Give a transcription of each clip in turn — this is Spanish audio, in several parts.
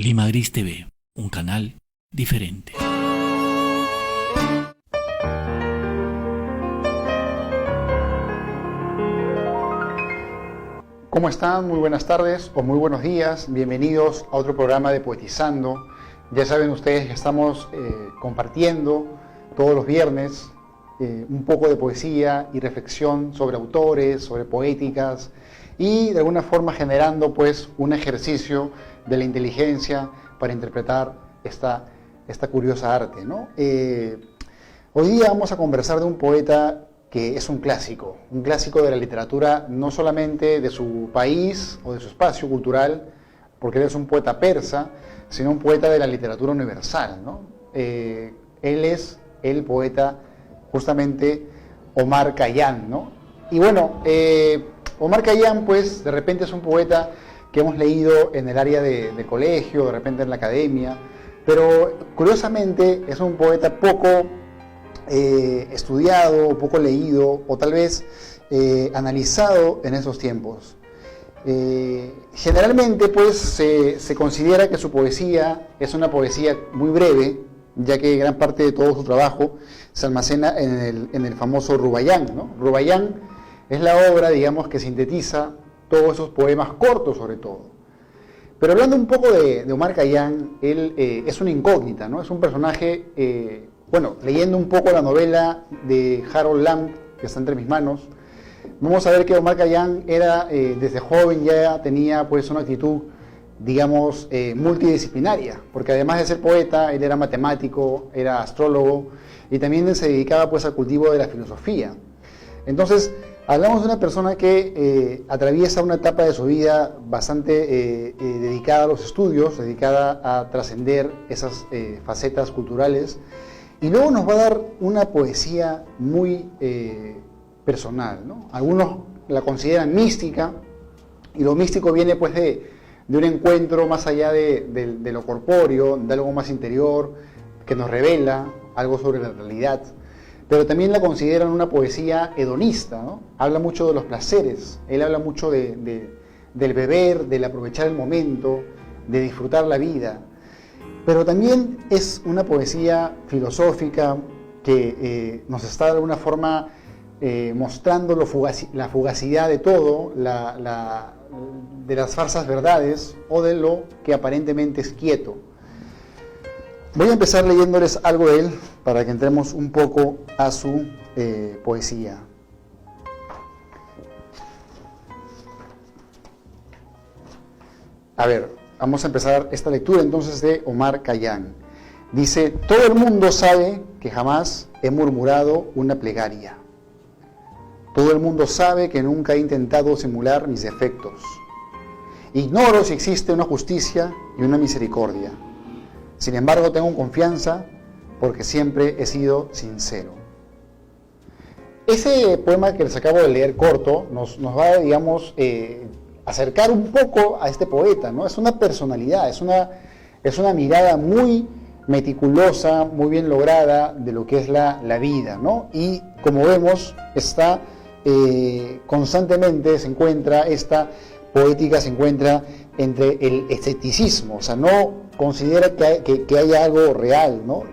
Lima Gris TV, un canal diferente. ¿Cómo están? Muy buenas tardes o muy buenos días. Bienvenidos a otro programa de Poetizando. Ya saben ustedes que estamos compartiendo todos los viernes un poco de poesía y reflexión sobre autores, sobre poéticas y de alguna forma generando pues un ejercicio de la inteligencia para interpretar esta curiosa arte, ¿no? Hoy día vamos a conversar de un poeta que es un clásico de la literatura, no solamente de su país o de su espacio cultural, porque él es un poeta persa, sino un poeta de la literatura universal, ¿no? Él es el poeta justamente Omar Khayyam, ¿no? Y bueno, Omar Khayyam pues de repente es un poeta que hemos leído en el área de colegio, de repente en la academia, pero curiosamente es un poeta poco estudiado, poco leído o tal vez analizado en esos tiempos. Generalmente pues se considera que su poesía es una poesía muy breve, ya que gran parte de todo su trabajo se almacena en el famoso Rubaiyán, ¿no? Rubaiyán es la obra, digamos, que sintetiza todos esos poemas cortos sobre todo. Pero hablando un poco de Omar Khayyam, él es una incógnita, ¿no? Es un personaje, bueno, leyendo un poco la novela de Harold Lamb, que está entre mis manos, vamos a ver que Omar Khayyam era, desde joven ya tenía pues una actitud, digamos, multidisciplinaria, porque además de ser poeta, él era matemático, era astrólogo, y también se dedicaba pues al cultivo de la filosofía. Entonces, hablamos de una persona que atraviesa una etapa de su vida bastante dedicada a los estudios, dedicada a trascender esas facetas culturales, y luego nos va a dar una poesía muy personal, ¿no? Algunos la consideran mística, y lo místico viene pues de un encuentro más allá de lo corpóreo, de algo más interior, que nos revela algo sobre la realidad. Pero también la consideran una poesía hedonista, ¿no? Habla mucho de los placeres, él habla mucho del beber, del aprovechar el momento, de disfrutar la vida. Pero también es una poesía filosófica que nos está de alguna forma mostrando la fugacidad de todo, de las falsas verdades o de lo que aparentemente es quieto. Voy a empezar leyéndoles algo de él para que entremos un poco a su poesía. A ver, vamos a empezar esta lectura entonces de Omar Khayyam. Dice: todo el mundo sabe que jamás he murmurado una plegaria. Todo el mundo sabe que nunca he intentado simular mis defectos. Ignoro si existe una justicia y una misericordia. Sin embargo, tengo confianza porque siempre he sido sincero. Ese poema que les acabo de leer corto nos va, digamos, acercar un poco a este poeta, ¿no? Es una personalidad, es una mirada muy meticulosa, muy bien lograda de lo que es la vida, ¿no? Y como vemos, está constantemente, esta poética se encuentra entre el escepticismo, o sea, no considera que haya algo real, ¿no?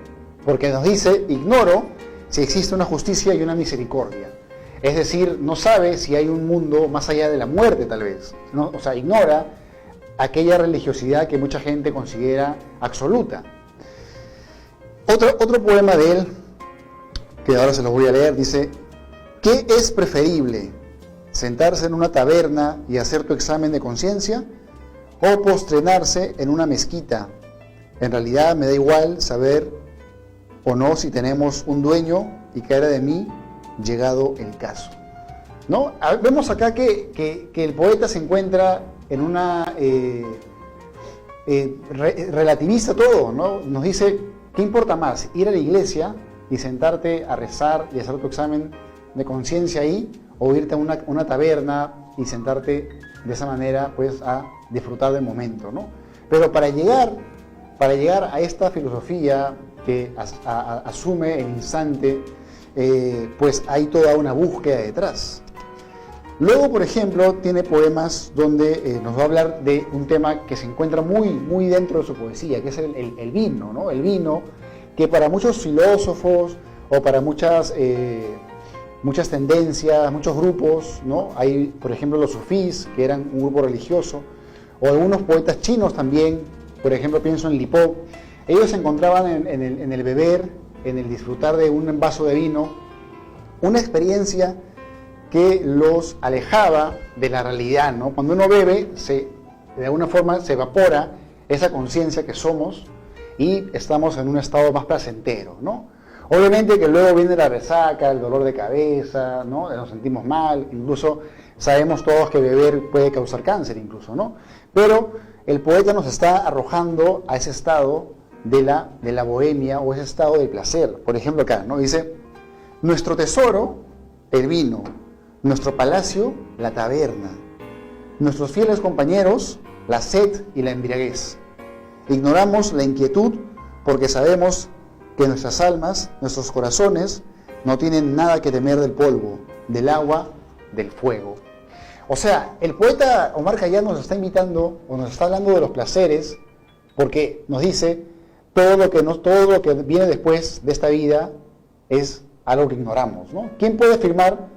Porque nos dice: ignoro si existe una justicia y una misericordia. Es decir, no sabe si hay un mundo más allá de la muerte, tal vez, ¿no? O sea, ignora aquella religiosidad que mucha gente considera absoluta. Otro poema de él, que ahora se los voy a leer, dice: ¿qué es preferible? ¿Sentarse en una taberna y hacer tu examen de conciencia? ¿O postrenarse en una mezquita? En realidad me da igual saber o no si tenemos un dueño y que era de mí llegado el caso, ¿no? Vemos acá que el poeta se encuentra en una relativiza todo, ¿no? Nos dice: ¿qué importa más? ¿Ir a la iglesia y sentarte a rezar y hacer tu examen de conciencia ahí? ¿O irte a una taberna y sentarte de esa manera pues a disfrutar del momento, ¿no? Pero para llegar a esta filosofía que asume el instante, pues hay toda una búsqueda detrás. Luego, por ejemplo, tiene poemas donde nos va a hablar de un tema que se encuentra muy dentro de su poesía, que es el vino, ¿no? El vino, que para muchos filósofos o para muchas tendencias, muchos grupos, ¿no? Hay, por ejemplo, los sufís, que eran un grupo religioso, o algunos poetas chinos también, por ejemplo, pienso en Li Po. Ellos encontraban en el beber, en el disfrutar de un vaso de vino, una experiencia que los alejaba de la realidad, ¿no? Cuando uno bebe, de alguna forma se evapora esa conciencia que somos y estamos en un estado más placentero, ¿no? Obviamente que luego viene la resaca, el dolor de cabeza, ¿no? Nos sentimos mal, incluso sabemos todos que beber puede causar cáncer incluso, ¿no? Pero el poeta nos está arrojando a ese estado de la bohemia o ese estado del placer. Por ejemplo acá, ¿no? Dice, nuestro tesoro, el vino, nuestro palacio, la taberna, nuestros fieles compañeros, la sed y la embriaguez. Ignoramos la inquietud porque sabemos que nuestras almas, nuestros corazones, no tienen nada que temer del polvo, del agua, del fuego. O sea, el poeta Omar Khayyam nos está invitando, o nos está hablando de los placeres, porque nos dice, todo lo que viene después de esta vida es algo que ignoramos, ¿no? ¿Quién puede afirmar?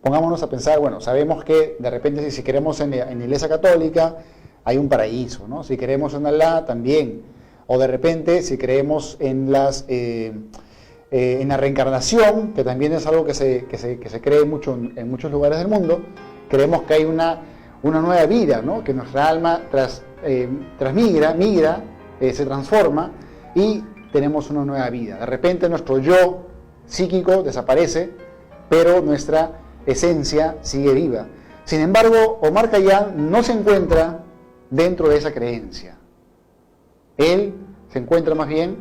Pongámonos a pensar, bueno, sabemos que de repente si queremos en la Iglesia Católica hay un paraíso, ¿no? Si queremos en Alá también, o de repente si creemos en la reencarnación, que también es algo que se cree mucho en muchos lugares del mundo, creemos que hay una nueva vida, ¿no? Que nuestra alma migra, se transforma y tenemos una nueva vida. De repente nuestro yo psíquico desaparece, pero nuestra esencia sigue viva. Sin embargo, Omar Khayyam no se encuentra dentro de esa creencia. Él se encuentra más bien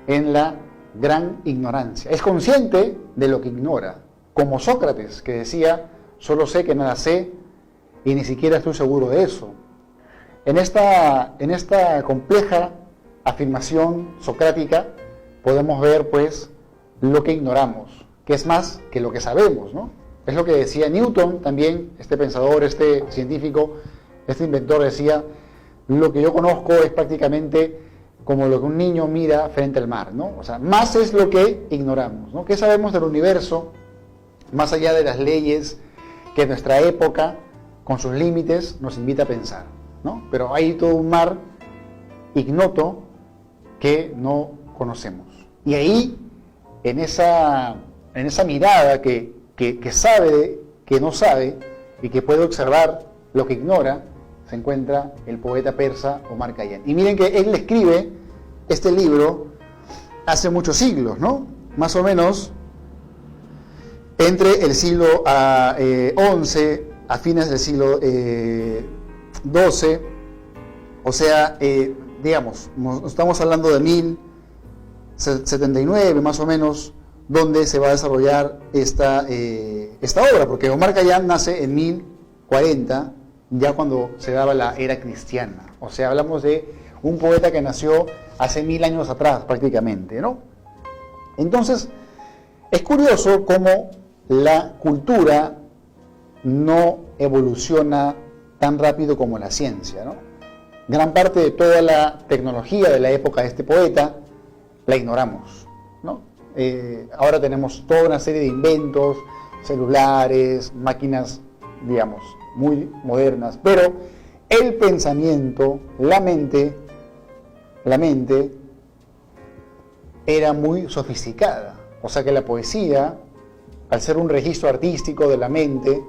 en la gran ignorancia. Es consciente de lo que ignora, como Sócrates, que decía, solo sé que nada sé y ni siquiera estoy seguro de eso. En esta compleja afirmación socrática podemos ver pues lo que ignoramos, que es más que lo que sabemos, ¿no? Es lo que decía Newton también, este pensador, este científico, este inventor decía, lo que yo conozco es prácticamente como lo que un niño mira frente al mar, ¿no? O sea, más es lo que ignoramos, ¿no? ¿Qué sabemos del universo, más allá de las leyes que nuestra época, con sus límites, nos invita a pensar, ¿no? Pero hay todo un mar ignoto que no conocemos. Y ahí, en esa mirada que sabe, que no sabe, y que puede observar lo que ignora, se encuentra el poeta persa Omar Khayyam. Y miren que él escribe este libro hace muchos siglos, ¿no? Más o menos entre el siglo XI a fines del siglo XII, o sea, digamos, estamos hablando de 1079 más o menos, donde se va a desarrollar esta obra, porque Omar Khayyam nace en 1040, ya cuando se daba la era cristiana. O sea, hablamos de un poeta que nació hace 1000 años atrás prácticamente, ¿no? Entonces, es curioso cómo la cultura no evoluciona tan rápido como la ciencia, ¿no? Gran parte de toda la tecnología de la época de este poeta la ignoramos, ¿no? Ahora tenemos toda una serie de inventos, celulares, máquinas, digamos, muy modernas, pero el pensamiento, la mente era muy sofisticada. O sea que la poesía, al ser un registro artístico de la mente,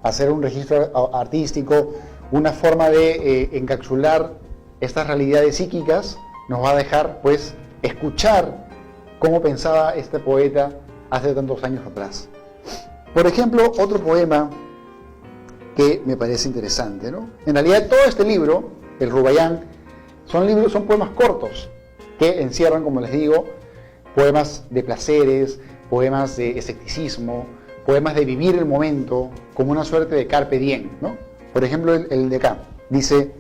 al ser un registro artístico, una forma de encapsular estas realidades psíquicas, nos va a dejar pues escuchar cómo pensaba este poeta hace tantos años atrás. Por ejemplo, otro poema que me parece interesante, ¿no? En realidad todo este libro, el Rubaiyat, son poemas cortos que encierran, como les digo, poemas de placeres, poemas de escepticismo, poemas de vivir el momento como una suerte de carpe diem, ¿no? Por ejemplo, el de acá dice: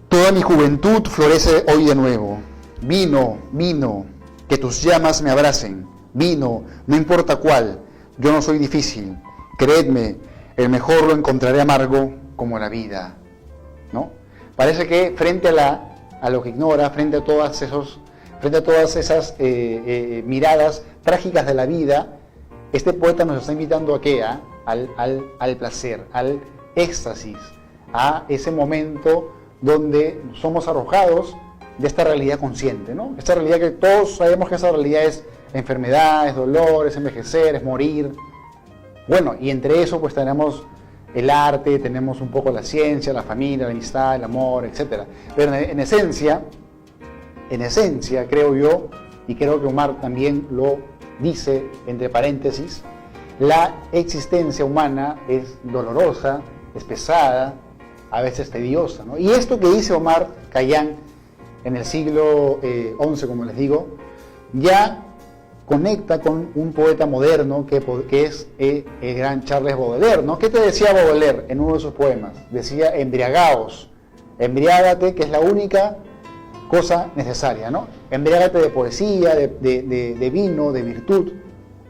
toda mi juventud florece hoy de nuevo. Vino, vino, que tus llamas me abracen. Vino, no importa cuál, yo no soy difícil. creedme, el mejor lo encontraré amargo como la vida, ¿no? Parece que frente a lo que ignora, frente a todas esas miradas trágicas de la vida, este poeta nos está invitando a ¿qué? Al placer, al éxtasis, a ese momento donde somos arrojados de esta realidad consciente, ¿no? Esta realidad que todos sabemos que esa realidad es enfermedad, es dolor, es envejecer, es morir. Bueno, y entre eso pues tenemos el arte, tenemos un poco la ciencia, la familia, la amistad, el amor, etc. Pero en esencia, creo yo, y creo que Omar también lo dice entre paréntesis, la existencia humana es dolorosa, es pesada, a veces tediosa, ¿no? Y esto que dice Omar Khayyam en el siglo XI, como les digo, ya conecta con un poeta moderno que es el gran Charles Baudelaire, ¿no? ¿Qué te decía Baudelaire en uno de sus poemas? Decía, embriagaos, embriágate, que es la única cosa necesaria, ¿no? Embriágate de poesía, de vino, de virtud,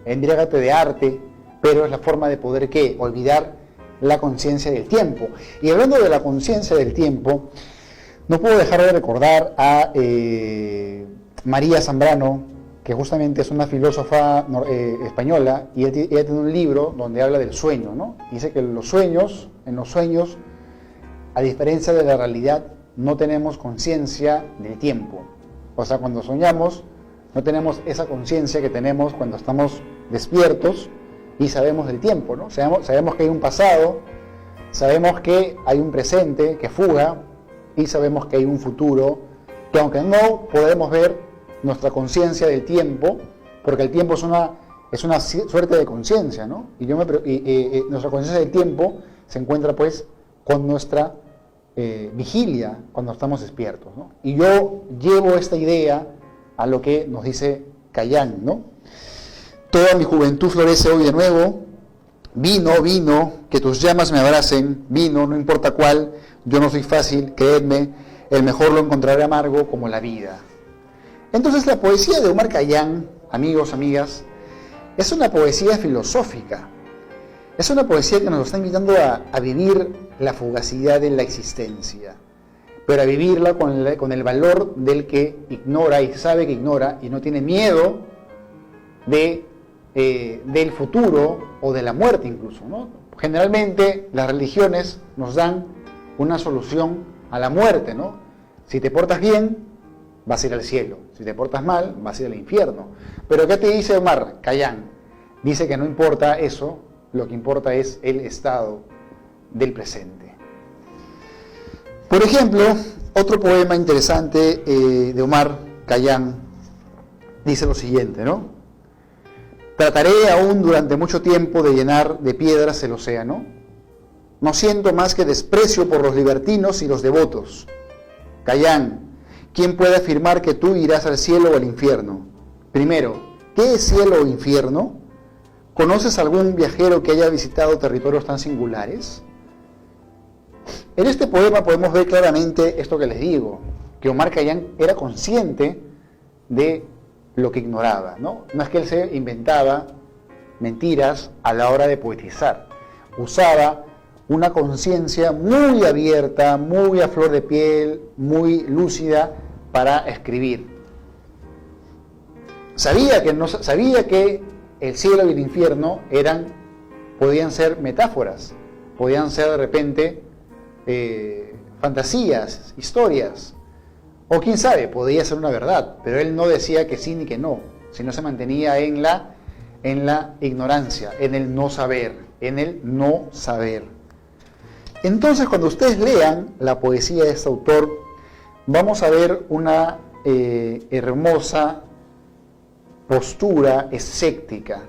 embriágate de arte, pero es la forma de poder, ¿qué? Olvidar la conciencia del tiempo. Y hablando de la conciencia del tiempo, no puedo dejar de recordar a María Zambrano, que justamente es una filósofa española, y ella tiene un libro donde habla del sueño, ¿no? Dice que en los sueños, a diferencia de la realidad, no tenemos conciencia del tiempo. O sea, cuando soñamos, no tenemos esa conciencia que tenemos cuando estamos despiertos y sabemos del tiempo, ¿no? Sabemos que hay un pasado, sabemos que hay un presente que fuga, y sabemos que hay un futuro, que aunque no podemos ver nuestra conciencia del tiempo, porque el tiempo es una suerte de conciencia, ¿no? Y nuestra conciencia del tiempo se encuentra pues con nuestra vigilia cuando estamos despiertos, ¿no? Y yo llevo esta idea a lo que nos dice Khayyam, ¿no? Toda mi juventud florece hoy de nuevo, vino, que tus llamas me abracen, vino, no importa cuál, yo no soy fácil, creedme, el mejor lo encontraré amargo como la vida. Entonces la poesía de Omar Khayyam, amigos, amigas, es una poesía filosófica. Es una poesía que nos está invitando a vivir la fugacidad de la existencia, pero a vivirla con el valor del que ignora y sabe que ignora y no tiene miedo del futuro o de la muerte incluso, ¿no? Generalmente las religiones nos dan una solución a la muerte, ¿no? Si te portas bien, vas a ir al cielo. Si te portas mal, vas a ir al infierno. Pero ¿qué te dice Omar Khayyam? Dice que no importa eso, lo que importa es el estado del presente. Por ejemplo, otro poema interesante de Omar Khayyam dice lo siguiente, ¿no? Trataré aún durante mucho tiempo de llenar de piedras el océano. No siento más que desprecio por los libertinos y los devotos. Khayyam, ¿quién puede afirmar que tú irás al cielo o al infierno? Primero, ¿qué es cielo o infierno? ¿Conoces algún viajero que haya visitado territorios tan singulares? En este poema podemos ver claramente esto que les digo, que Omar Khayyam era consciente de lo que ignoraba, ¿no? No es que él se inventaba mentiras a la hora de poetizar. Usaba una conciencia muy abierta, muy a flor de piel, muy lúcida para escribir. Sabía que el cielo y el infierno podían ser metáforas, podían ser de repente fantasías, historias, o quién sabe, podía ser una verdad, pero él no decía que sí ni que no, sino se mantenía en la ignorancia, en el no saber, Entonces, cuando ustedes lean la poesía de este autor, vamos a ver una hermosa postura escéptica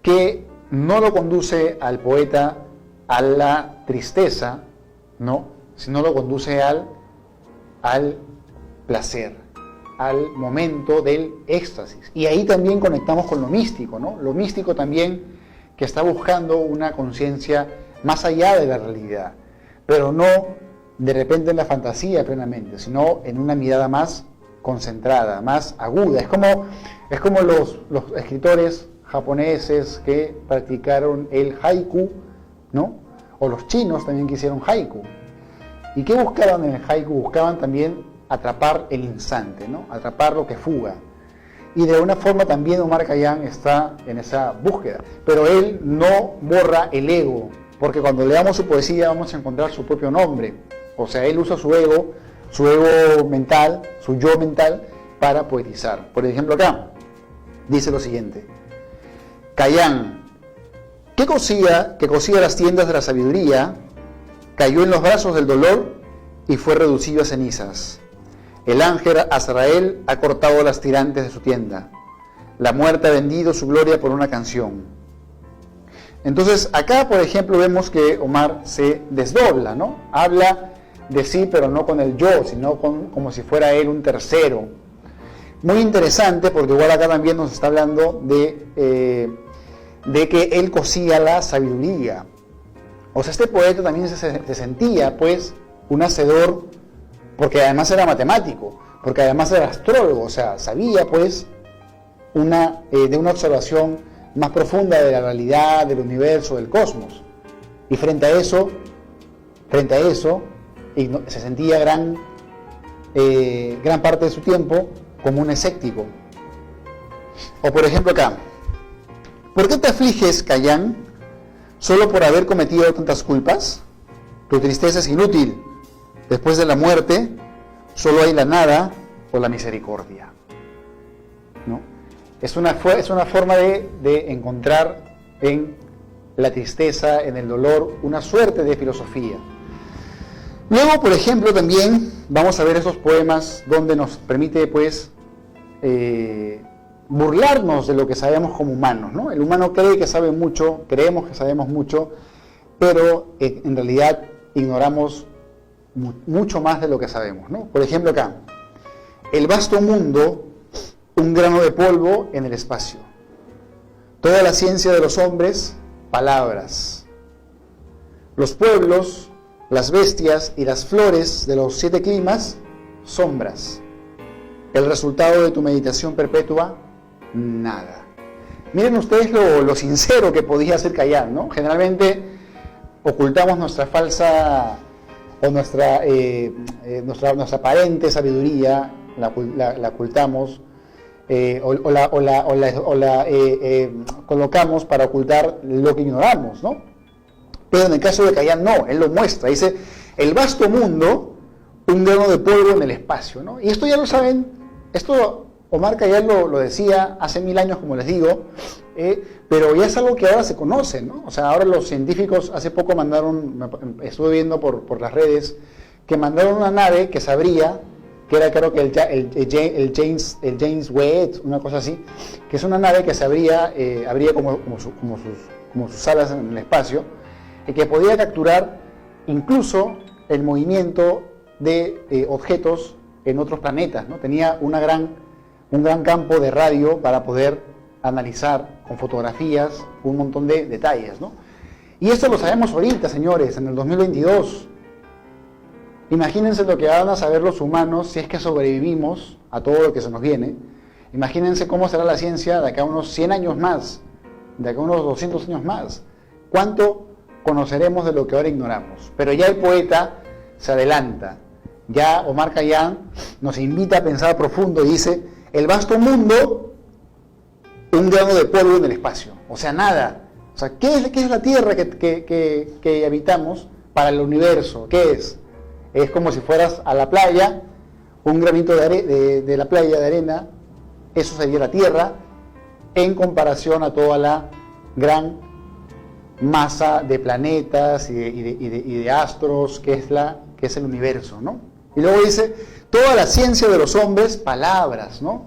que no lo conduce al poeta a la tristeza, ¿no? Sino lo conduce al placer, al momento del éxtasis. Y ahí también conectamos con lo místico, ¿no? Lo místico también que está buscando una conciencia más allá de la realidad, pero no de repente en la fantasía plenamente, sino en una mirada más concentrada, más aguda. Es como los escritores japoneses que practicaron el haiku, ¿no? O los chinos también que hicieron haiku. ¿Y qué buscaban en el haiku? Buscaban también atrapar el instante, ¿no? Atrapar lo que fuga. Y de alguna forma también Omar Khayyam está en esa búsqueda. Pero él no borra el ego, porque cuando leamos su poesía vamos a encontrar su propio nombre. O sea, él usa su ego mental, su yo mental, para poetizar. Por ejemplo acá, dice lo siguiente. Khayyam, que cosía las tiendas de la sabiduría, cayó en los brazos del dolor y fue reducido a cenizas. El ángel Azrael ha cortado las tirantes de su tienda. La muerte ha vendido su gloria por una canción. Entonces, acá, por ejemplo, vemos que Omar se desdobla, ¿no? Habla de sí, pero no con el yo, sino como si fuera él un tercero. Muy interesante, porque igual acá también nos está hablando de que él cosía la sabiduría. O sea, este poeta también se sentía, pues, un hacedor, porque además era matemático, porque además era astrólogo, o sea, sabía, pues, de una observación más profunda de la realidad, del universo, del cosmos. Y frente a eso, se sentía gran parte de su tiempo como un escéptico. O por ejemplo acá, ¿por qué te afliges, Khayyam, solo por haber cometido tantas culpas? Tu tristeza es inútil. Después de la muerte, solo hay la nada o la misericordia, ¿no? Es una forma de encontrar en la tristeza, en el dolor, una suerte de filosofía. Luego, por ejemplo, también vamos a ver esos poemas donde nos permite, pues, burlarnos de lo que sabemos como humanos, ¿no? El humano cree que sabe mucho, creemos que sabemos mucho, pero en realidad ignoramos mucho más de lo que sabemos, ¿no? Por ejemplo acá, el vasto mundo, un grano de polvo en el espacio. Toda la ciencia de los hombres, palabras. Los pueblos, las bestias y las flores de los 7 climas, sombras. El resultado de tu meditación perpetua, nada. Miren ustedes lo sincero que podía ser Khayyam, ¿no? Generalmente ocultamos nuestra falsa o nuestra aparente sabiduría, la ocultamos o la colocamos para ocultar lo que ignoramos, ¿no? Pero en el caso de Khayyam no, él lo muestra, dice, el vasto mundo, un grano de polvo en el espacio, ¿no? Y esto ya lo saben, esto Omar Khayyam lo decía hace 1000 años, como les digo, pero ya es algo que ahora se conoce, ¿no? O sea, ahora los científicos hace poco estuve viendo por las redes, que mandaron una nave que sabría, que era creo que el James Webb, una cosa así, que es una nave que sabría, abría como sus alas en el espacio, y que podía capturar incluso el movimiento de objetos en otros planetas, ¿no? Tenía un gran campo de radio para poder analizar con fotografías un montón de detalles, ¿no? Y esto lo sabemos ahorita, señores, en el 2022. Imagínense lo que van a saber los humanos si es que sobrevivimos a todo lo que se nos viene. Imagínense cómo será la ciencia de acá a unos 100 años más, de acá a unos 200 años más. ¿Cuánto conoceremos de lo que ahora ignoramos? Pero ya el poeta se adelanta. Ya Omar Khayyam nos invita a pensar profundo y dice, el vasto mundo, un grano de polvo en el espacio. O sea, nada. O sea, ¿qué es la Tierra que habitamos para el universo? ¿Qué es? Es como si fueras a la playa, un granito de la playa de arena, eso sería la Tierra, en comparación a toda la gran masa de planetas y de astros que es el universo, ¿no? Y luego dice, toda la ciencia de los hombres, palabras, ¿no?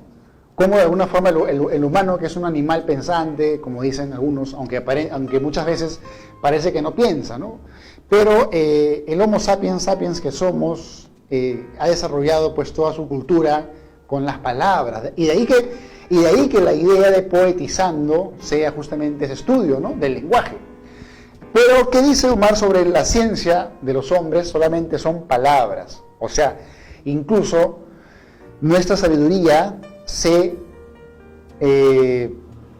Como de alguna forma el humano, que es un animal pensante, como dicen algunos, aunque muchas veces parece que no piensa, ¿no? Pero el Homo sapiens que somos, ha desarrollado pues toda su cultura con las palabras. Y de ahí que la idea de poetizando sea justamente ese estudio, ¿no? Del lenguaje. Pero, ¿qué dice Omar sobre la ciencia de los hombres? Solamente son palabras. O sea, incluso nuestra sabiduría se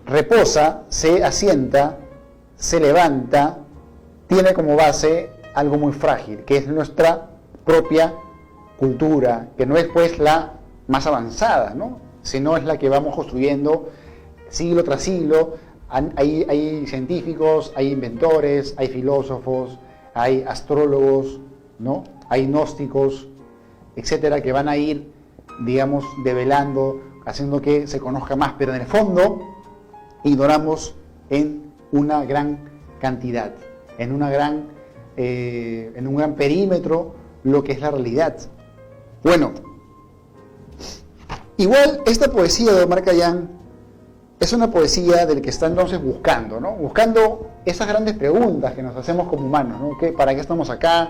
reposa, se asienta, se levanta, tiene como base algo muy frágil, que es nuestra propia cultura, que no es pues la más avanzada, ¿no?, sino es la que vamos construyendo siglo tras siglo. Hay científicos, hay inventores, hay filósofos, hay astrólogos, ¿no?, hay gnósticos, etcétera, que van a ir, digamos, develando, haciendo que se conozca más, pero en el fondo ignoramos en una gran cantidad, en un gran perímetro lo que es la realidad. Bueno, igual esta poesía de Omar Khayyam es una poesía del que está entonces buscando, ¿no?, buscando esas grandes preguntas que nos hacemos como humanos, ¿no?, ¿para qué estamos acá?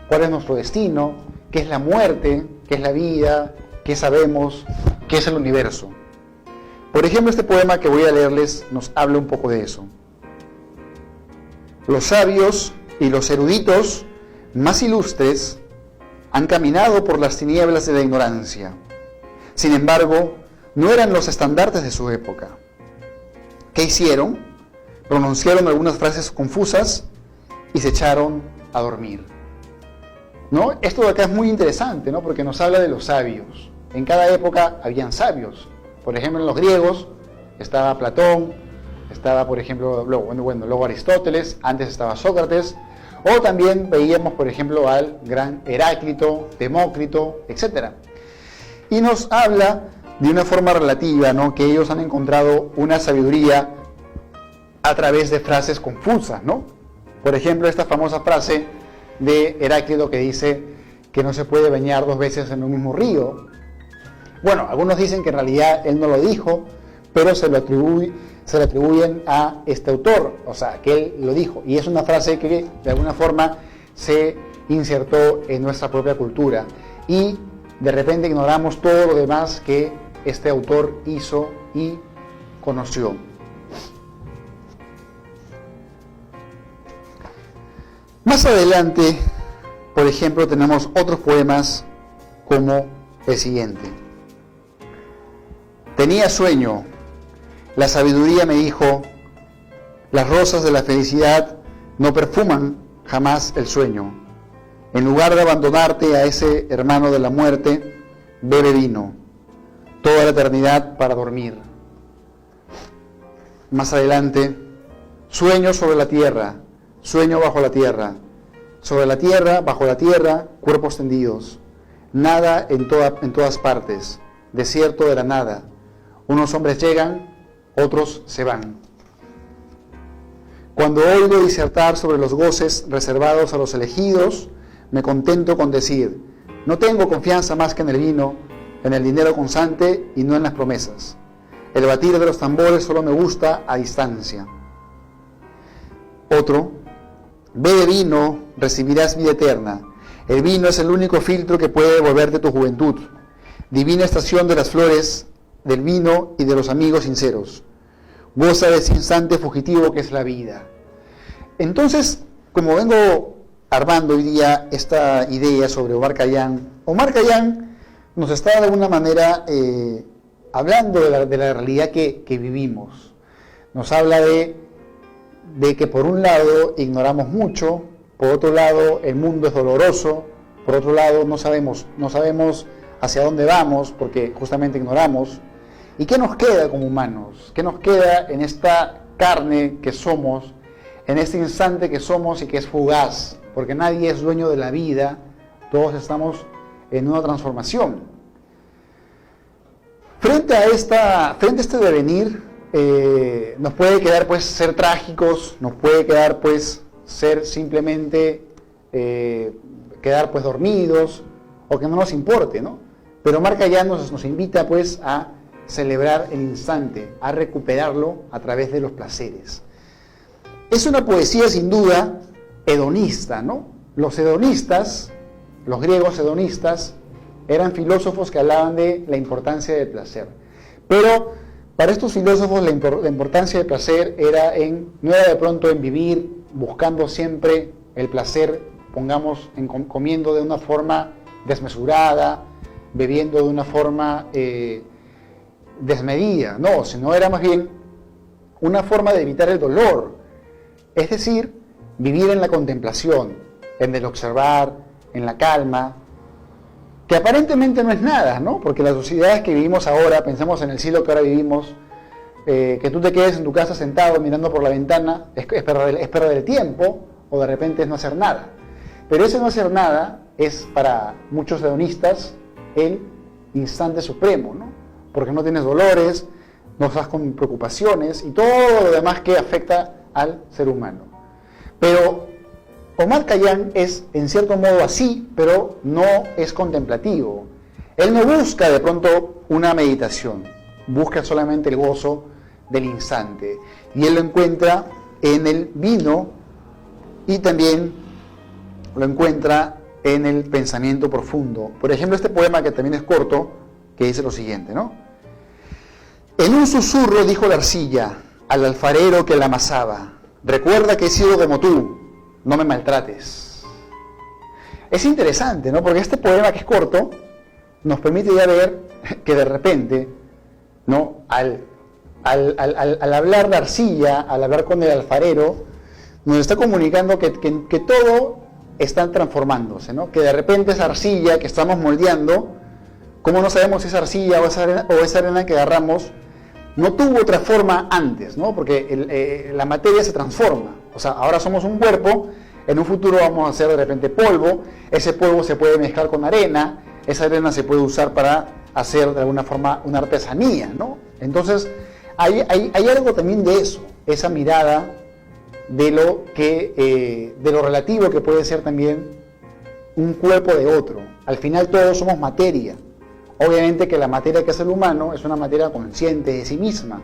¿Cuál es nuestro destino? ¿Qué es la muerte? ¿Qué es la vida? ¿Qué sabemos? ¿Qué es el universo? Por ejemplo, este poema que voy a leerles nos habla un poco de eso. Los sabios y los eruditos más ilustres han caminado por las tinieblas de la ignorancia. Sin embargo, no eran los estandartes de su época. ¿Qué hicieron? Pronunciaron algunas frases confusas y se echaron a dormir, ¿no? Esto de acá es muy interesante, ¿no?, porque nos habla de los sabios. En cada época habían sabios. Por ejemplo, en los griegos estaba Platón, estaba, por ejemplo, luego Aristóteles, antes estaba Sócrates, o también veíamos, por ejemplo, al gran Heráclito, Demócrito, etc. Y nos habla de una forma relativa, ¿no?, que ellos han encontrado una sabiduría a través de frases confusas, ¿no? Por ejemplo, esta famosa frase de Heráclito que dice que no se puede bañar 2 veces en un mismo río. Bueno, algunos dicen que en realidad él no lo dijo, pero se le atribuyen a este autor, o sea, que él lo dijo. Y es una frase que de alguna forma se insertó en nuestra propia cultura. Y de repente ignoramos todo lo demás que este autor hizo y conoció. Más adelante, por ejemplo, tenemos otros poemas como el siguiente. Tenía sueño, la sabiduría me dijo, las rosas de la felicidad no perfuman jamás el sueño. En lugar de abandonarte a ese hermano de la muerte, bebe vino, toda la eternidad para dormir. Más adelante, sueño sobre la tierra, sueño bajo la tierra, sobre la tierra, bajo la tierra, cuerpos tendidos, nada en todas partes, desierto de la nada. Unos hombres llegan, otros se van. Cuando oigo disertar sobre los goces reservados a los elegidos, me contento con decir, no tengo confianza más que en el vino, en el dinero constante y no en las promesas. El batir de los tambores solo me gusta a distancia. Otro, bebe vino, recibirás vida eterna. El vino es el único filtro que puede devolverte tu juventud. Divina estación de las flores, del vino y de los amigos sinceros. Goza de ese instante fugitivo que es la vida. Entonces, como vengo armando hoy día esta idea sobre Omar Khayyam nos está de alguna manera hablando de la realidad que vivimos. Nos habla de que por un lado ignoramos mucho, por otro lado el mundo es doloroso, por otro lado no sabemos hacia dónde vamos porque justamente ignoramos. ¿Y qué nos queda como humanos? ¿Qué nos queda en esta carne que somos, en este instante que somos y que es fugaz? Porque nadie es dueño de la vida, todos estamos en una transformación. Frente a este devenir, nos puede quedar pues ser trágicos, nos puede quedar pues ser simplemente quedar pues dormidos o que no nos importe, ¿no? Pero Omar Khayyam nos invita pues a celebrar el instante, a recuperarlo a través de los placeres. Es una poesía sin duda hedonista, ¿no? Los hedonistas, los griegos hedonistas, eran filósofos que hablaban de la importancia del placer. Pero para estos filósofos la importancia del placer no era de pronto en vivir buscando siempre el placer, pongamos, comiendo de una forma desmesurada, bebiendo de una forma desmedida, no, sino era más bien una forma de evitar el dolor, es decir, vivir en la contemplación, en el observar, en la calma, que aparentemente no es nada, ¿no? Porque las sociedades que vivimos ahora, pensemos en el siglo que ahora vivimos, que tú te quedes en tu casa sentado mirando por la ventana, es perder el tiempo, o de repente es no hacer nada. Pero ese no hacer nada es para muchos hedonistas el instante supremo, ¿no? Porque no tienes dolores, no estás con preocupaciones y todo lo demás que afecta al ser humano. Pero Omar Khayyam es en cierto modo así, pero no es contemplativo. Él no busca de pronto una meditación, busca solamente el gozo del instante. Y él lo encuentra en el vino y también lo encuentra en el pensamiento profundo. Por ejemplo, este poema que también es corto, que dice lo siguiente, ¿no? En un susurro dijo la arcilla al alfarero que la amasaba: recuerda que he sido como tú, no me maltrates. Es interesante, ¿no? Porque este poema, que es corto, nos permite ya ver que de repente, ¿no? Al hablar de arcilla, al hablar con el alfarero, nos está comunicando que todo está transformándose, ¿no? Que de repente esa arcilla que estamos moldeando, como no sabemos si es arcilla o esa arena que agarramos, no tuvo otra forma antes, ¿no? Porque la materia se transforma. O sea, ahora somos un cuerpo, en un futuro vamos a hacer de repente polvo, ese polvo se puede mezclar con arena, esa arena se puede usar para hacer de alguna forma una artesanía, ¿no? Entonces, hay algo también de eso, esa mirada de lo relativo que puede ser también un cuerpo de otro. Al final todos somos materia. Obviamente que la materia que es el humano es una materia consciente de sí misma.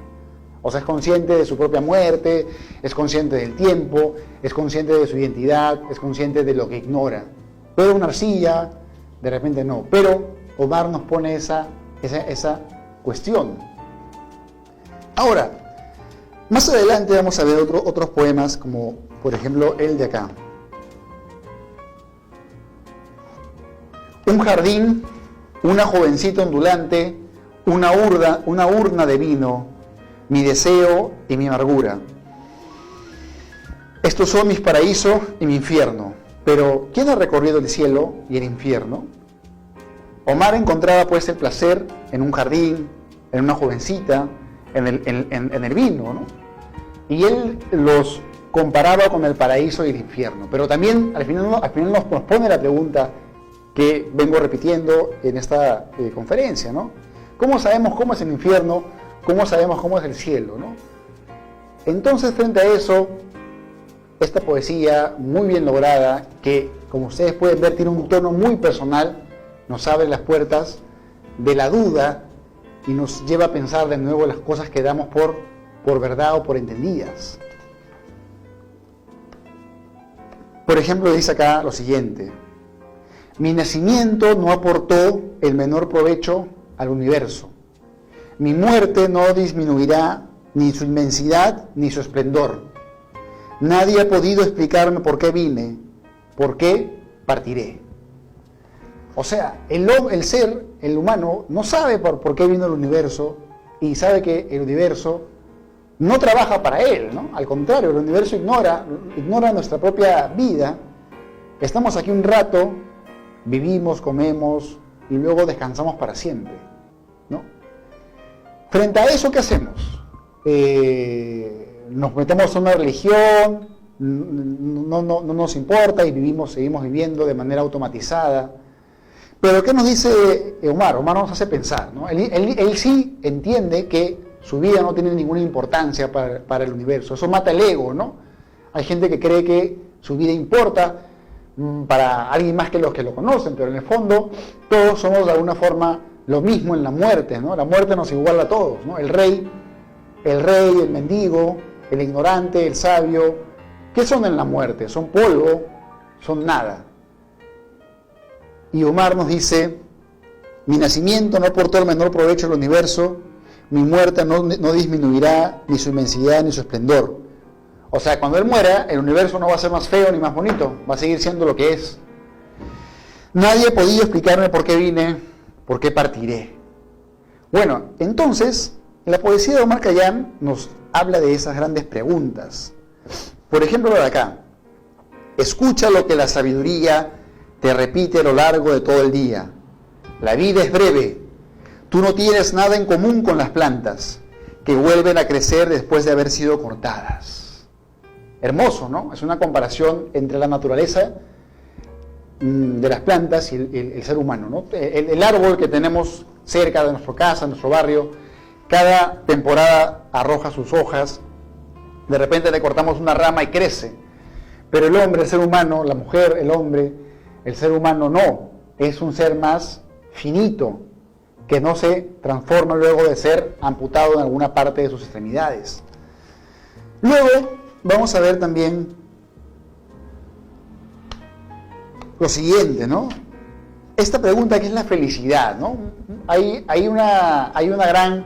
O sea, es consciente de su propia muerte, es consciente del tiempo, es consciente de su identidad, es consciente de lo que ignora. Pero una arcilla, de repente no. Pero Omar nos pone esa cuestión. Ahora, más adelante vamos a ver otros poemas, como por ejemplo el de acá. Un jardín, una jovencita ondulante, una urna de vino, mi deseo y mi amargura. Estos son mis paraísos y mi infierno. Pero ¿quién ha recorrido el cielo y el infierno? Omar encontraba pues el placer en un jardín, en una jovencita, en el vino, ¿no? Y él los comparaba con el paraíso y el infierno. Pero también al final nos pone la pregunta que vengo repitiendo en esta conferencia, ¿no? ¿Cómo sabemos cómo es el infierno? ¿Cómo sabemos cómo es el cielo, ¿no? Entonces, frente a eso, esta poesía muy bien lograda, que como ustedes pueden ver tiene un tono muy personal, nos abre las puertas de la duda y nos lleva a pensar de nuevo las cosas que damos por verdad o por entendidas. Por ejemplo, dice acá lo siguiente: mi nacimiento no aportó el menor provecho al universo. Mi muerte no disminuirá ni su inmensidad ni su esplendor. Nadie ha podido explicarme por qué vine, por qué partiré. O sea, el ser, el humano, no sabe por qué vino el universo y sabe que el universo no trabaja para él, ¿no? Al contrario, el universo ignora nuestra propia vida. Estamos aquí un rato, vivimos, comemos y luego descansamos para siempre, ¿no? Frente a eso, ¿qué hacemos? Nos metemos en una religión, no nos importa y seguimos viviendo de manera automatizada. Pero ¿qué nos dice Omar? Omar nos hace pensar, ¿no? Él sí entiende que su vida no tiene ninguna importancia para el universo. Eso mata el ego, ¿no? Hay gente que cree que su vida importa para alguien más que los que lo conocen, pero en el fondo todos somos de alguna forma lo mismo en la muerte, ¿no? La muerte nos iguala a todos, ¿no? El rey, el mendigo, el ignorante, el sabio, ¿qué son en la muerte? Son polvo, son nada. Y Omar nos dice: mi nacimiento no aportó el menor provecho al universo, mi muerte no disminuirá ni su inmensidad ni su esplendor. O sea, cuando él muera, el universo no va a ser más feo ni más bonito, va a seguir siendo lo que es. Nadie ha podido explicarme por qué vine, por qué partiré. Bueno, entonces, la poesía de Omar Khayyam nos habla de esas grandes preguntas. Por ejemplo, de acá, escucha lo que la sabiduría te repite a lo largo de todo el día. La vida es breve. Tú no tienes nada en común con las plantas, que vuelven a crecer después de haber sido cortadas. Hermoso, ¿no? Es una comparación entre la naturaleza de las plantas y el ser humano, ¿no? El árbol que tenemos cerca de nuestra casa, nuestro barrio, cada temporada arroja sus hojas, de repente le cortamos una rama y crece, pero el hombre, el ser humano, la mujer, el hombre, el ser humano no, es un ser más finito, que no se transforma luego de ser amputado en alguna parte de sus extremidades. Luego vamos a ver también lo siguiente, ¿no? Esta pregunta, ¿qué es la felicidad?, ¿no? Hay una gran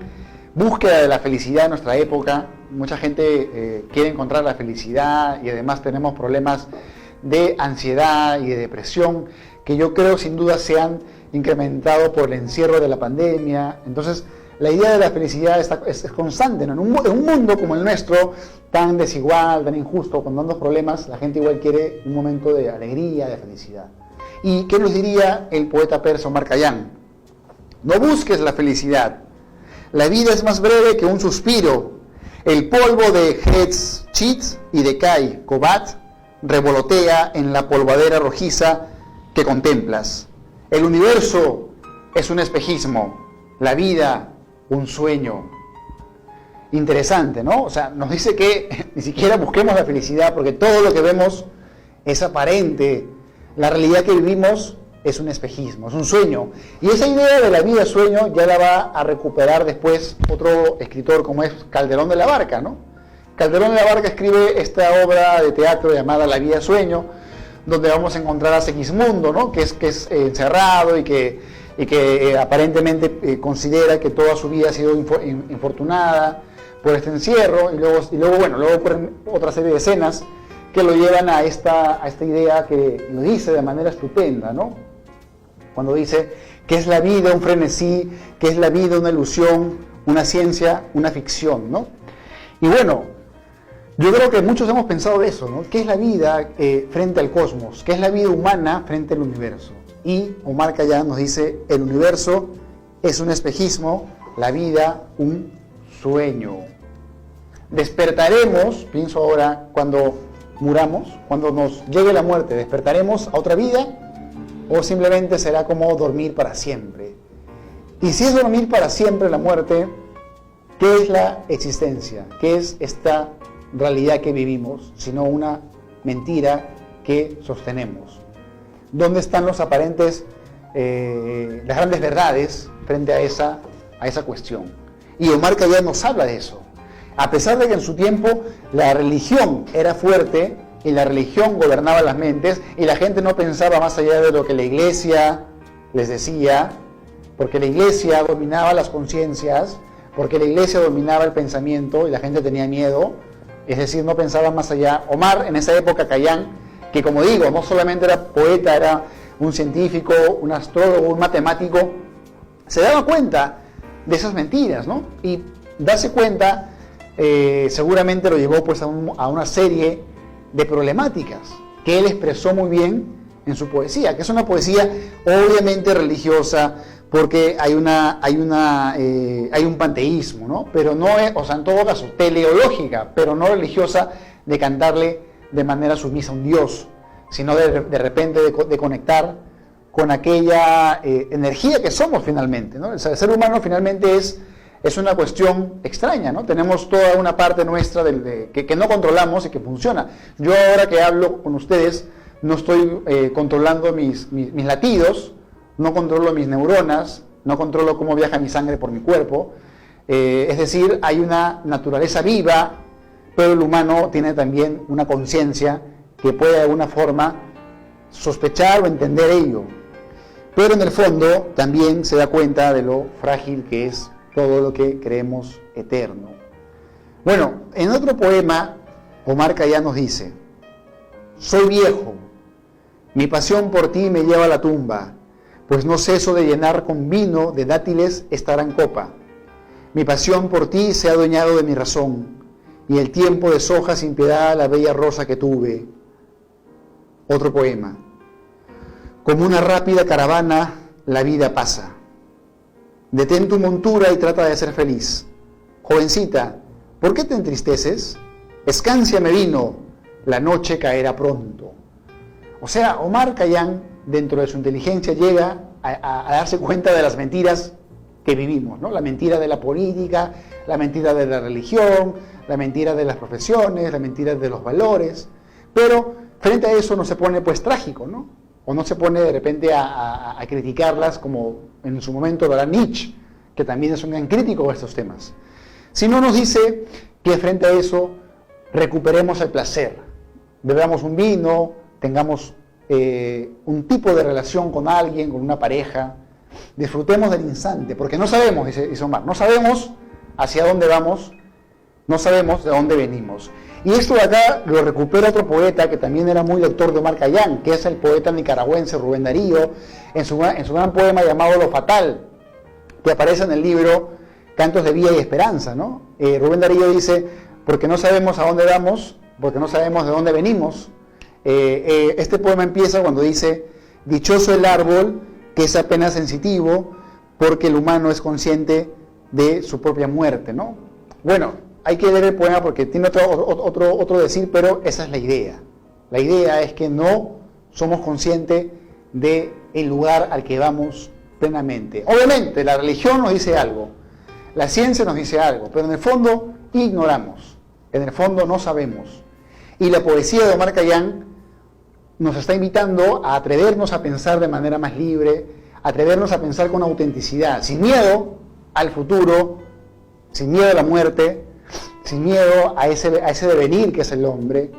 búsqueda de la felicidad en nuestra época. Mucha gente quiere encontrar la felicidad y además tenemos problemas de ansiedad y de depresión que yo creo sin duda se han incrementado por el encierro de la pandemia. Entonces, la idea de la felicidad es constante, ¿no? En un mundo como el nuestro, tan desigual, tan injusto, con tantos problemas, la gente igual quiere un momento de alegría, de felicidad. ¿Y qué nos diría el poeta persa Omar Khayyam? No busques la felicidad. La vida es más breve que un suspiro. El polvo de Hetz, Chit y de Kai, Kobat, revolotea en la polvadera rojiza que contemplas. El universo es un espejismo, la vida un sueño. Interesante, ¿no? O sea, nos dice que ni siquiera busquemos la felicidad porque todo lo que vemos es aparente. La realidad que vivimos es un espejismo, es un sueño. Y esa idea de la vida sueño ya la va a recuperar después otro escritor como es Calderón de la Barca, ¿no? Calderón de la Barca escribe esta obra de teatro llamada La vida sueño, donde vamos a encontrar a Segismundo, ¿no? que es encerrado y que aparentemente considera que toda su vida ha sido infortunada por este encierro, y luego ocurren otra serie de escenas que lo llevan a esta idea que lo dice de manera estupenda, ¿no? Cuando dice que es la vida un frenesí, que es la vida una ilusión, una ciencia, una ficción, ¿no? Y bueno, yo creo que muchos hemos pensado eso, ¿no? ¿Qué es la vida frente al cosmos? ¿Qué es la vida humana frente al universo? Y Omar Khayyam nos dice, el universo es un espejismo, la vida un sueño. Despertaremos, pienso ahora, cuando muramos, cuando nos llegue la muerte, ¿despertaremos a otra vida? ¿O simplemente será como dormir para siempre? Y si es dormir para siempre la muerte, ¿qué es la existencia? ¿Qué es esta realidad que vivimos, sino una mentira que sostenemos? ¿Dónde están los aparentes, las grandes verdades frente a esa cuestión? Y Omar Khayyam nos habla de eso. A pesar de que en su tiempo la religión era fuerte y la religión gobernaba las mentes y la gente no pensaba más allá de lo que la iglesia les decía, porque la iglesia dominaba las conciencias, porque la iglesia dominaba el pensamiento y la gente tenía miedo, es decir, no pensaba más allá. Omar, en esa época, Khayyam, que como digo, no solamente era poeta, era un científico, un astrólogo, un matemático, se daba cuenta de esas mentiras, ¿no? Y darse cuenta seguramente lo llevó pues a una serie de problemáticas que él expresó muy bien en su poesía, que es una poesía obviamente religiosa, porque hay un panteísmo, ¿no? Pero no es, o sea, en todo caso, teleológica, pero no religiosa, de cantarle de manera sumisa a un Dios, sino de repente de conectar con aquella energía que somos finalmente, ¿no? El ser humano finalmente es una cuestión extraña, ¿no? Tenemos toda una parte nuestra que no controlamos y que funciona. Yo ahora que hablo con ustedes, no estoy controlando mis latidos, no controlo mis neuronas, no controlo cómo viaja mi sangre por mi cuerpo. Es decir, hay una naturaleza viva, pero el humano tiene también una conciencia que puede de alguna forma sospechar o entender ello. Pero en el fondo también se da cuenta de lo frágil que es todo lo que creemos eterno. Bueno, en otro poema, Omar Khayyam nos dice: soy viejo, mi pasión por ti me lleva a la tumba, pues no ceso de llenar con vino de dátiles esta gran copa. Mi pasión por ti se ha adueñado de mi razón, y el tiempo deshoja sin piedad la bella rosa que tuve. Otro poema. Como una rápida caravana, la vida pasa. Detén tu montura y trata de ser feliz. Jovencita, ¿por qué te entristeces? Escancia me vino, la noche caerá pronto. O sea, Omar Khayyam, dentro de su inteligencia, llega a darse cuenta de las mentiras que vivimos, ¿no? La mentira de la política, la mentira de la religión, la mentira de las profesiones, la mentira de los valores. Pero frente a eso no se pone pues trágico, ¿no? O no se pone de repente a criticarlas como en su momento lo hará Nietzsche, que también es un gran crítico de estos temas. Sino nos dice que frente a eso recuperemos el placer, bebamos un vino, tengamos un tipo de relación con alguien, con una pareja, disfrutemos del instante, porque no sabemos, dice Omar, no sabemos hacia dónde vamos, no sabemos de dónde venimos. Y esto de acá lo recupera otro poeta que también era muy lector de Omar Khayyam, que es el poeta nicaragüense Rubén Darío, en su gran poema llamado Lo Fatal, que aparece en el libro Cantos de Vida y Esperanza, ¿no? Rubén Darío dice, porque no sabemos a dónde vamos, porque no sabemos de dónde venimos. Este poema empieza cuando dice, dichoso el árbol que es apenas sensitivo, porque el humano es consciente de su propia muerte, ¿no? Bueno, hay que leer el poema porque tiene otro decir, pero esa es la idea. La idea es que no somos conscientes del lugar al que vamos plenamente. Obviamente, la religión nos dice algo, la ciencia nos dice algo, pero en el fondo ignoramos, en el fondo no sabemos. Y la poesía de Omar Khayyam nos está invitando a atrevernos a pensar de manera más libre, a atrevernos a pensar con autenticidad, sin miedo al futuro, sin miedo a la muerte, sin miedo a ese devenir que es el hombre,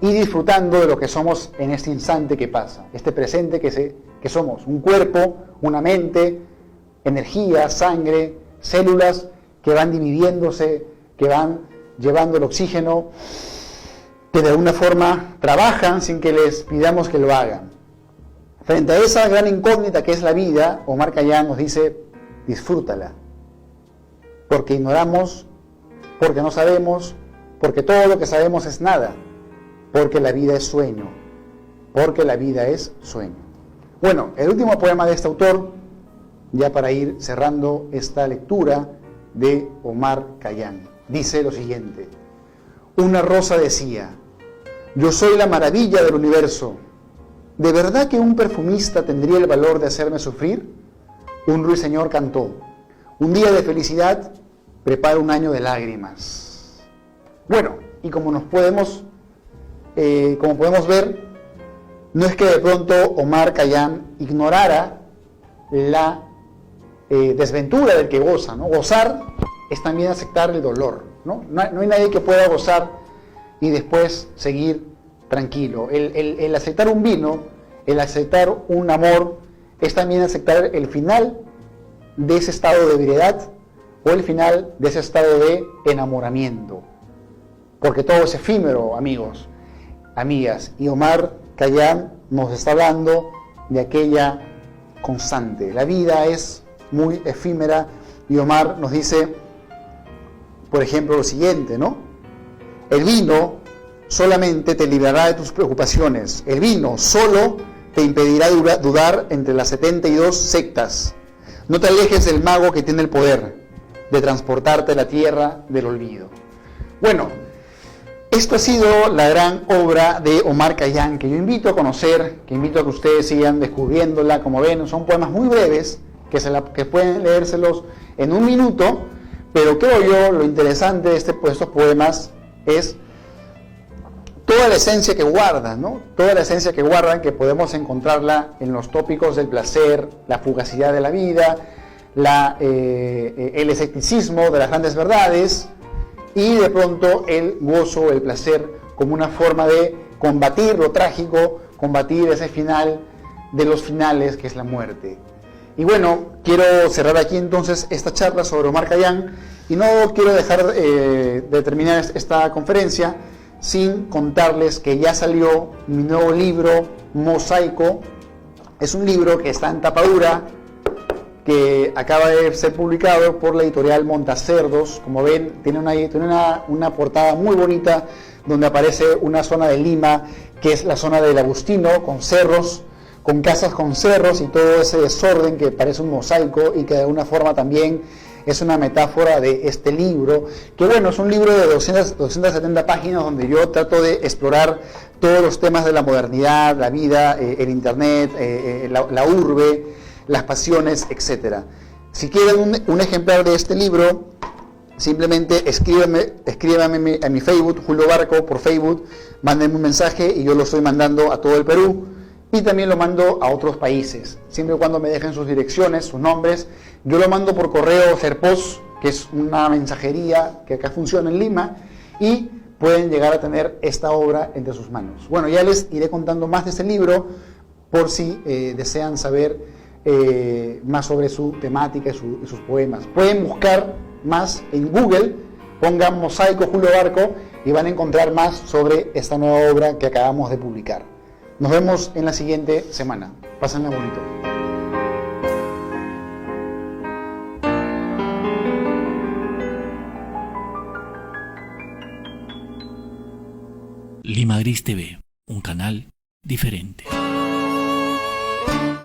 y disfrutando de lo que somos en este instante que pasa, este presente que somos, un cuerpo, una mente, energía, sangre, células que van dividiéndose, que van llevando el oxígeno, que de alguna forma trabajan sin que les pidamos que lo hagan. Frente a esa gran incógnita que es la vida, Omar Khayyam nos dice, disfrútala, porque ignoramos, porque no sabemos, porque todo lo que sabemos es nada, porque la vida es sueño, porque la vida es sueño. Bueno, el último poema de este autor, ya para ir cerrando esta lectura de Omar Khayyam, dice lo siguiente, una rosa decía, yo soy la maravilla del universo, ¿de verdad que un perfumista tendría el valor de hacerme sufrir? Un ruiseñor cantó, un día de felicidad prepara un año de lágrimas. Bueno, y como podemos ver, no es que de pronto Omar Khayyam ignorara la desventura del que goza, ¿no? Gozar es también aceptar el dolor, ¿no? No hay nadie que pueda gozar y después seguir tranquilo. El aceptar un vino, el aceptar un amor, es también aceptar el final de ese estado de ebriedad o el final de ese estado de enamoramiento. Porque todo es efímero, amigos, amigas. Y Omar Khayyam nos está hablando de aquella constante. La vida es muy efímera y Omar nos dice, por ejemplo, lo siguiente, ¿no? El vino solamente te librará de tus preocupaciones. El vino solo te impedirá dudar entre las 72 sectas. No te alejes del mago que tiene el poder de transportarte a la tierra del olvido. Bueno, esto ha sido la gran obra de Omar Khayyam, que yo invito a conocer, que invito a que ustedes sigan descubriéndola. Como ven, son poemas muy breves, que pueden leérselos en un minuto, pero creo yo lo interesante de estos poemas es toda la esencia que guardan, ¿no? Toda la esencia que guardan, que podemos encontrarla en los tópicos del placer, la fugacidad de la vida, el escepticismo de las grandes verdades y de pronto el gozo, el placer como una forma de combatir lo trágico, combatir ese final de los finales que es la muerte. Y bueno, quiero cerrar aquí entonces esta charla sobre Omar Khayyam y no quiero dejar de terminar esta conferencia sin contarles que ya salió mi nuevo libro, Mosaico. Es un libro que está en tapa dura, que acaba de ser publicado por la editorial Montacerdos. Como ven, tiene una portada muy bonita donde aparece una zona de Lima que es la zona del Agustino, con cerros, con casas con cerros y todo ese desorden que parece un mosaico y que de alguna forma también es una metáfora de este libro, que bueno, es un libro de 270 páginas donde yo trato de explorar todos los temas de la modernidad, la vida, el internet, la urbe, las pasiones, etc. Si quieren un ejemplar de este libro, simplemente escríbanme a mi Facebook, Julio Barco, por Facebook, mándenme un mensaje y yo lo estoy mandando a todo el Perú. Y también lo mando a otros países, siempre y cuando me dejen sus direcciones, sus nombres. Yo lo mando por correo Serpos, que es una mensajería que acá funciona en Lima, y pueden llegar a tener esta obra entre sus manos. Bueno, ya les iré contando más de este libro, por si desean saber más sobre su temática y sus poemas. Pueden buscar más en Google, pongan Mosaico Julio Barco, y van a encontrar más sobre esta nueva obra que acabamos de publicar. Nos vemos en la siguiente semana. Pásenla bonito. Lima Gris TV, un canal diferente.